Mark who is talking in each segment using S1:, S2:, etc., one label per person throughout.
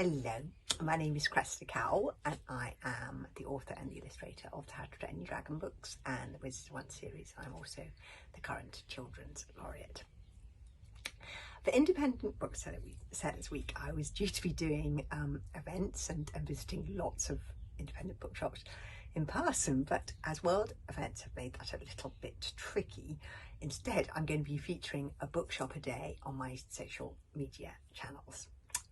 S1: Hello, my name is Cresta Cowell and I am the author and the illustrator of the How to Train Your Dragon books and the Wizards of One series. I'm also the current Children's Laureate. For Independent Booksellers Week, I was due to be doing events and visiting lots of independent bookshops in person, but as world events have made that a little bit tricky, instead I'm going to be featuring a bookshop a day on my social media channels.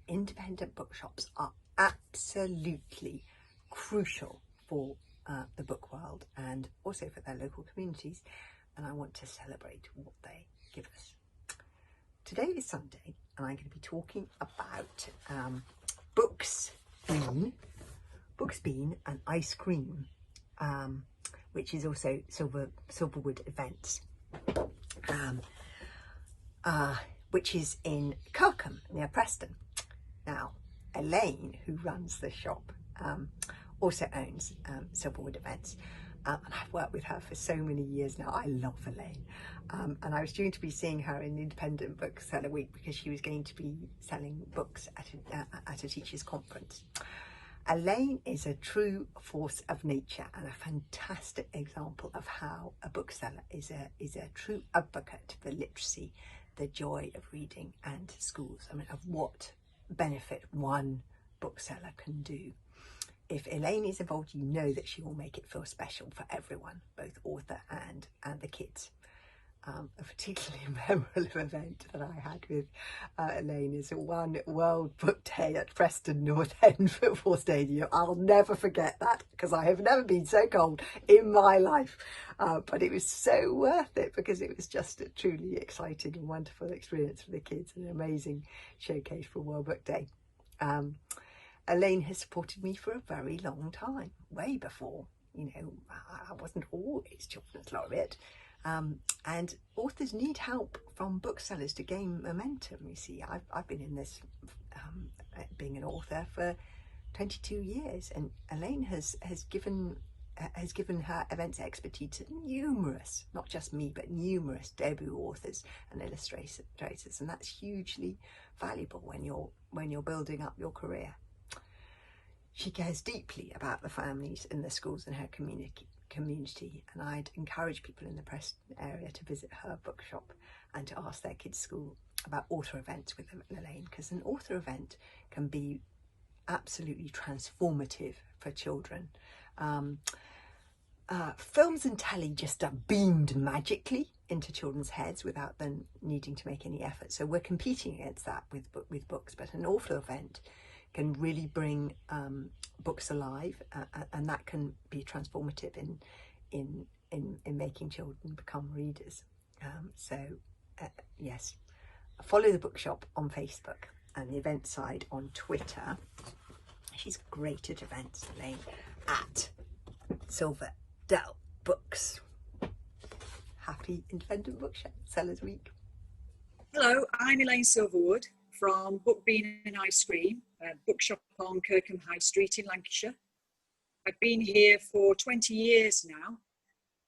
S1: Independent bookshops are absolutely crucial for the book world and also for their local communities, and I want to celebrate what they give us. Today is Sunday and I'm going to be talking about Books, Bean and Ice Cream, which is also Silverwood Events, which is in Kirkham near Preston. Now, Elaine, who runs the shop, also owns Silverwood Events, and I've worked with her for so many years now. I love Elaine, and I was due to be seeing her in Independent Bookseller Week because she was going to be selling books at a teachers' conference. Elaine is a true force of nature and a fantastic example of how a bookseller is a true advocate for literacy, the joy of reading, and schools. I mean, of what benefit one bookseller can do. If Elaine is involved, you know that she will make it feel special for everyone, both author and the kids. A particularly memorable event that I had with Elaine is one World Book Day at Preston North End Football Stadium. I'll never forget that because I have never been so cold in my life, but it was so worth it because it was just a truly exciting and wonderful experience for the kids, and an amazing showcase for World Book Day. Elaine has supported me for a very long time, way before, I wasn't always Children's Laureate. And authors need help from booksellers to gain momentum. You see, I've been in this being an author for 22 years, and Elaine has given her events expertise to numerous, not just me, but numerous debut authors and illustrators, and that's hugely valuable when you're building up your career. She cares deeply about the families in the schools in her community, and I'd encourage people in the Preston area to visit her bookshop and to ask their kids' school about author events with Elaine, because an author event can be absolutely transformative for children. Films and telly just are beamed magically into children's heads without them needing to make any effort, so we're competing against that with books, but an author event can really bring books alive, and that can be transformative in making children become readers. Yes, follow the bookshop on Facebook and the event side on Twitter. She's great at events, Elaine, at Silverdale Books. Happy Independent Booksellers Week.
S2: Hello, I'm Elaine Silverwood from Book, Bean and Ice Cream, a bookshop on Kirkham High Street in Lancashire. I've been here for 20 years now,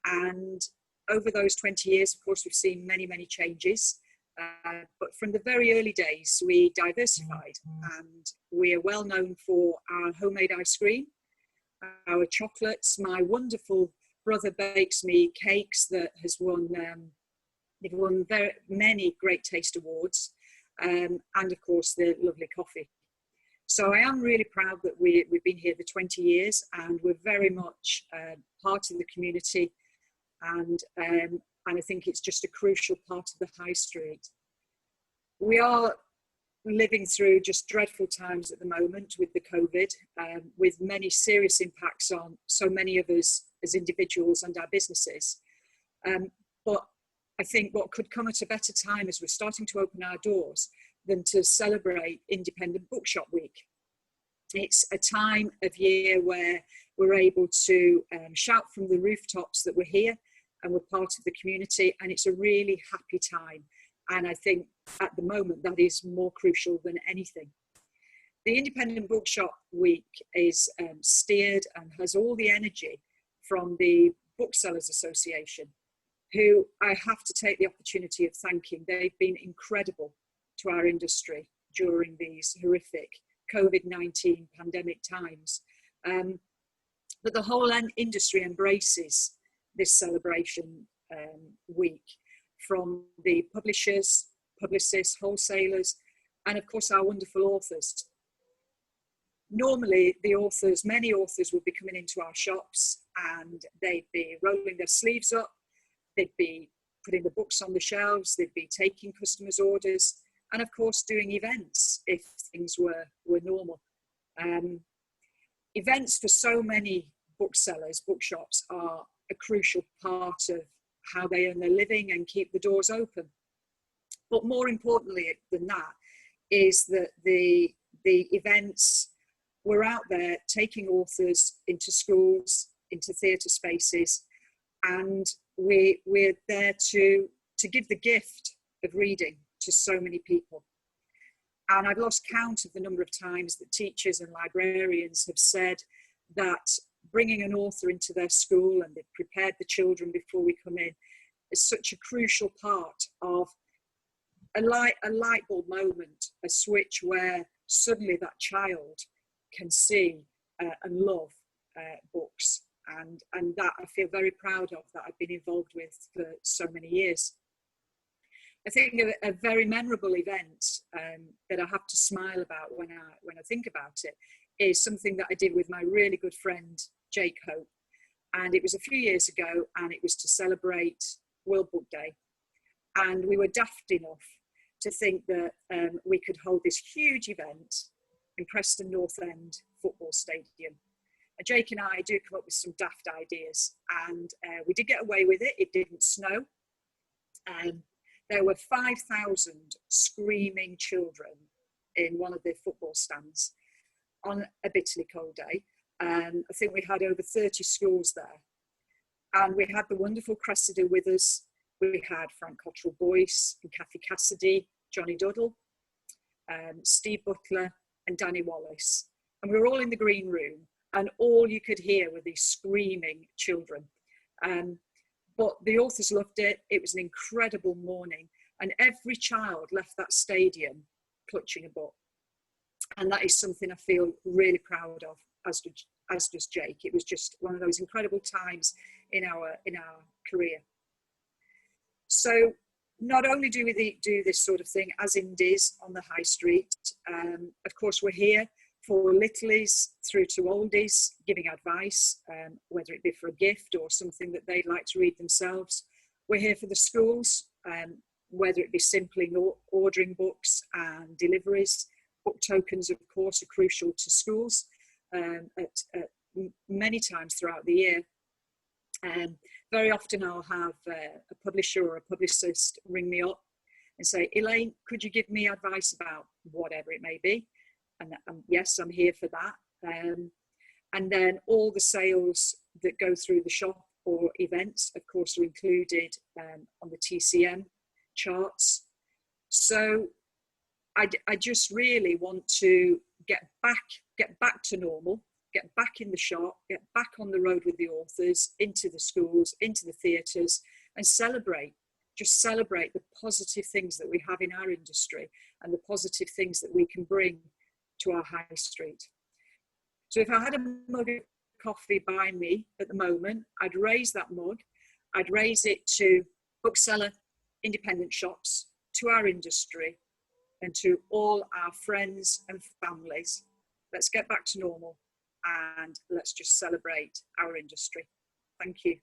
S2: and over those 20 years, of course, we've seen many, many changes. But from the very early days, we diversified, and we are well known for our homemade ice cream, our chocolates. My wonderful brother bakes me cakes that has won, they've won very many Great Taste Awards. And of course the lovely coffee. So I am really proud that we've been here for 20 years, and we're very much part of the community, and I think it's just a crucial part of the high street. We are living through just dreadful times at the moment with the COVID, with many serious impacts on so many of us as individuals and our businesses. But I think what could come at a better time as we're starting to open our doors than to celebrate Independent Bookshop Week. It's a time of year where we're able to shout from the rooftops that we're here and we're part of the community, and it's a really happy time. And I think at the moment that is more crucial than anything. The Independent Bookshop Week is steered and has all the energy from the Booksellers Association, who I have to take the opportunity of thanking. They've been incredible to our industry during these horrific COVID-19 pandemic times. But the whole industry embraces this celebration week, from the publishers, publicists, wholesalers, and of course our wonderful authors. Normally many authors would be coming into our shops and they'd be rolling their sleeves up, they'd be putting the books on the shelves, they'd be taking customers' orders, and of course doing events if things were normal. Events for so many booksellers, bookshops, are a crucial part of how they earn their living and keep the doors open. But more importantly than that is that the events, we're out there taking authors into schools, into theatre spaces, and we're there to give the gift of reading to so many people. And I've lost count of the number of times that teachers and librarians have said that bringing an author into their school, and they've prepared the children before we come in, is such a crucial part of a light bulb moment, a switch where suddenly that child can see and love books. And that I feel very proud of, that I've been involved with for so many years. I think a very memorable event that I have to smile about when I think about it is something that I did with my really good friend Jake Hope, and it was a few years ago, and it was to celebrate World Book Day, and we were daft enough to think that we could hold this huge event in Preston North End football stadium. Jake and I do come up with some daft ideas, and we did get away with it. It didn't snow. There were 5,000 screaming children in one of the football stands on a bitterly cold day. I think we had over 30 schools there. And we had the wonderful Cressida with us. We had Frank Cottrell Boyce and Kathy Cassidy, Johnny Duddle, Steve Butler and Danny Wallace. And we were all in the green room, and all you could hear were these screaming children. But the authors loved it. It was an incredible morning, and every child left that stadium clutching a book. And that is something I feel really proud of, as does Jake. It was just one of those incredible times in our career. So not only do we do this sort of thing as indies on the high street, of course we're here for littlies through to oldies, giving advice, whether it be for a gift or something that they'd like to read themselves. We're here for the schools, whether it be simply ordering books and deliveries. Book tokens, of course, are crucial to schools at many times throughout the year. Very often I'll have a publisher or a publicist ring me up and say, Elaine, could you give me advice about whatever it may be? And yes, I'm here for that. And then all the sales that go through the shop or events, of course, are included on the TCM charts. So I just really want to get back to normal, get back in the shop, get back on the road with the authors, into the schools, into the theatres, and just celebrate the positive things that we have in our industry and the positive things that we can bring to our high street. So if I had a mug of coffee by me at the moment, I'd raise that mug, I'd raise it to bookseller, independent shops, to our industry, and to all our friends and families. Let's get back to normal, and let's just celebrate our industry. Thank you.